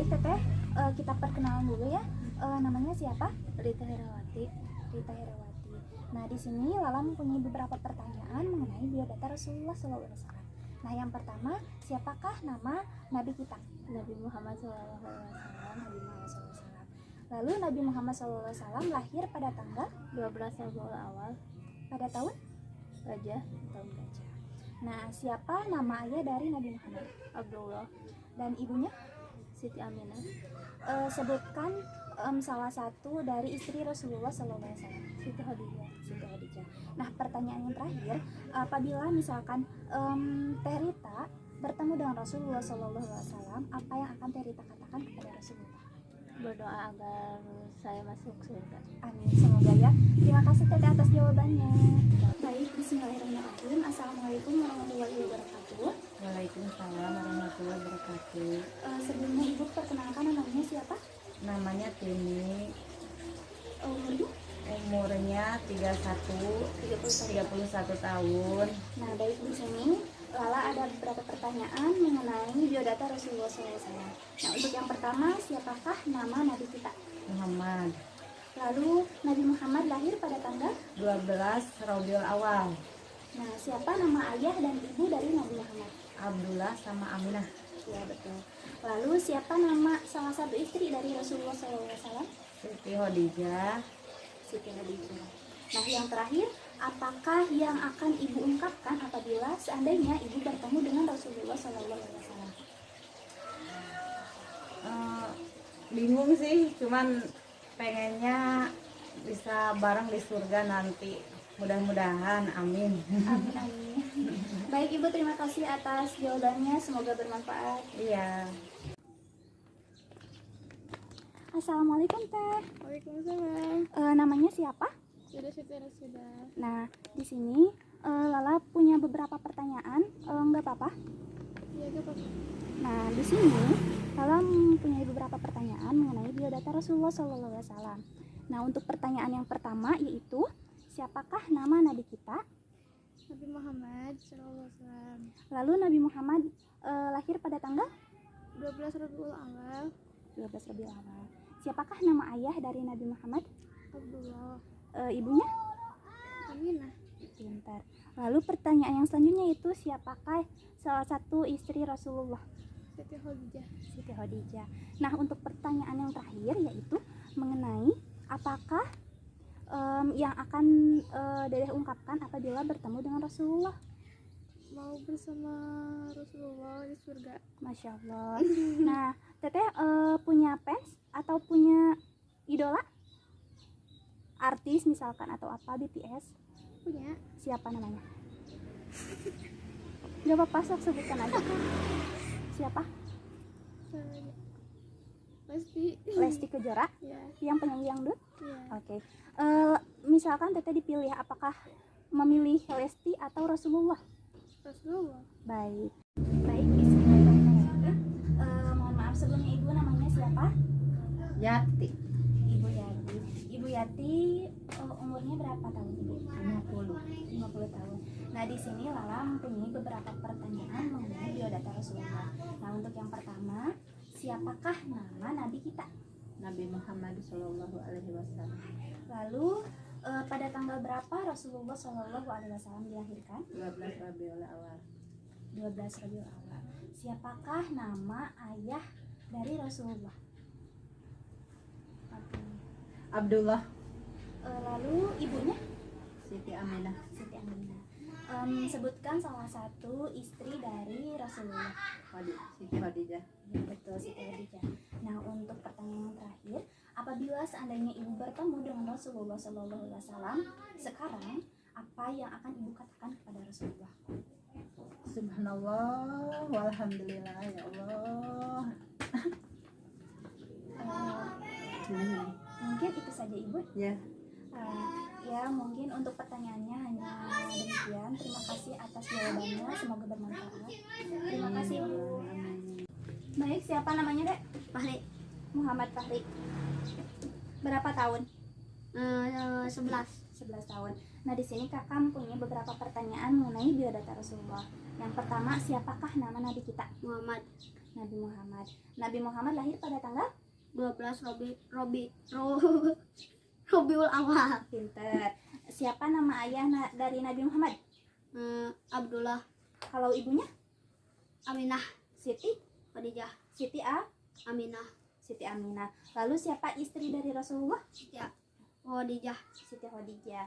Baik Teteh, kita perkenalan dulu ya. Namanya siapa? Rita Herawati. Rita Herawati. Nah, di sini Lala mempunyai beberapa pertanyaan mengenai biodata Rasulullah SAW. Nah, yang pertama, siapakah nama Nabi kita? Nabi Muhammad SAW. Nabi Muhammad SAW. Lalu Nabi Muhammad SAW lahir pada tanggal 12 Rabiul Awal. pada tahun Gajah. tahun gajah. Nah, siapa nama ayah dari Nabi Muhammad? Abdullah. Dan ibunya? Siti Aminah. Sebutkan salah satu dari istri Rasulullah SAW. Siti Khadijah. Siti Khadijah. Nah, pertanyaan yang terakhir, apabila misalkan Teh Rita bertemu dengan Rasulullah SAW, apa yang akan Teh Rita katakan kepada Rasulullah? Berdoa agar saya masuk surga. Amin, semoga ya. Terima kasih Teteh atas jawabannya. Baik, bismillahirrahmanirrahim. Assalamualaikum warahmatullahi wabarakatuh. Waalaikumsalam warahmatullahi wabarakatuh. Sebelumnya Ibu perkenalkan namanya siapa? Namanya Tini, Umurnya? umurnya 31 tahun. Nah, baik, di sini Lala ada beberapa pertanyaan mengenai biodata Rasulullah SAW. Nah, untuk yang pertama, siapakah nama Nabi kita? Muhammad. Lalu, Nabi Muhammad lahir pada tanggal? 12 Rabiul Awal. Nah, siapa nama ayah dan ibu dari Nabi Muhammad? Abdullah sama Aminah. Ya, betul. Lalu, siapa nama salah satu istri dari Rasulullah SAW? Siti Khadijah. Siti Khadijah. Nah, yang terakhir, apakah yang akan ibu ungkapkan apabila seandainya ibu bertemu dengan Rasulullah SAW? Bingung sih, cuman pengennya bisa bareng di surga nanti. Mudah-mudahan, amin. Amin, amin. Baik Ibu, terima kasih atas jawabannya, semoga bermanfaat. Iya. Assalamualaikum Teh. Waalaikumsalam. Namanya siapa? Sudah. Nah, di sini Lala punya beberapa pertanyaan, nggak apa-apa? Iya, gak apa-apa. Nah, di sini Lala mempunyai beberapa pertanyaan mengenai biodata Rasulullah SAW. Nah, untuk pertanyaan yang pertama yaitu, siapakah nama Nabi kita? Nabi Muhammad SAW. Lalu Nabi Muhammad lahir pada tanggal 12 Rabiul Awal. 12 Rabiul Awal. Siapakah nama ayah dari Nabi Muhammad? Abdullah. Ibunya? Aminah. Pintar. Lalu pertanyaan yang selanjutnya itu, siapakah salah satu istri Rasulullah? Siti Khadijah. Siti Khadijah. Nah, untuk pertanyaan yang terakhir yaitu mengenai apakah yang akan Dedeh ungkapkan apabila bertemu dengan Rasulullah? Mau bersama Rasulullah di surga. Masya Allah. Nah, Teteh punya fans atau punya idola? Artis misalkan atau apa, BTS? Punya. Siapa namanya? Gak apa-apa, sok sebutkan aja. Siapa? Lesti Kejora? Ya. Yang penyanyi dangdut? Ya. Oke. Misalkan Teteh dipilih, apakah memilih Lesti atau Rasulullah? Rasulullah. Baik. Baik, bismillahirrahmanirrahim. Mohon maaf sebelumnya, Ibu namanya siapa? Yati. Ibu Yati. Ibu Yati umurnya berapa tahun, Ibu? 50 tahun. Nah, di sini Lala mempunyai beberapa pertanyaan mengenai biodata Rasulullah. Nah, untuk yang pertama, siapakah nama Nabi kita? Nabi Muhammad Shallallahu Alaihi Wasallam. Lalu pada tanggal berapa Rasulullah Shallallahu Alaihi Wasallam dilahirkan? 12 Rabiul Awal. 12 Rabiul Awal. Siapakah nama ayah dari Rasulullah? Abdullah. Lalu ibunya? Siti Aminah. Siti Aminah. Sebutkan salah satu istri dari Rasulullah. Siti Khadijah. Ya, betul, Siti Khadijah. Nah, untuk pertanyaan yang terakhir, apabila seandainya ibu bertemu dengan Rasulullah SAW sekarang, apa yang akan ibu katakan kepada Rasulullah? Subhanallah, walhamdulillah, ya Allah. Mungkin itu saja Ibu. Ya. Ya, mungkin untuk pertanyaannya hanya demikian. Terima kasih atas jawabannya, semoga bermanfaat. Terima kasih Ibu. Baik, siapa namanya Dek? Fahri. Muhammad Fahri. Berapa tahun? 11. 11 tahun. Nah, di sini Kakak mempunyai beberapa pertanyaan mengenai biodata Rasulullah. Yang pertama, siapakah nama nabi kita? Muhammad. Nabi Muhammad. Nabi Muhammad lahir pada tanggal 12 Robiul Awal. pinter. Siapa nama ayah dari Nabi Muhammad? Abdullah. Kalau ibunya? Aminah. Siti Khadijah. Siti Aminah. Siti Aminah. Lalu siapa istri dari Rasulullah? Khadijah. Siti Khadijah.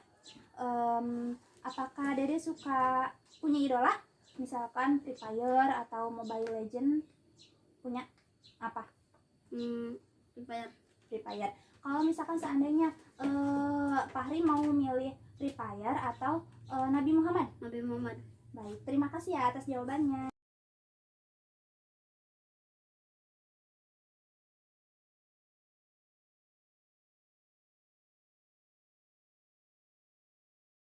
Apakah Dede suka punya idola? Misalkan Free Fire atau Mobile Legend? Punya apa? Free Fire. Kalau misalkan seandainya Fahri mau milih Free Fire atau Nabi Muhammad? Nabi Muhammad. Baik, terima kasih ya atas jawabannya.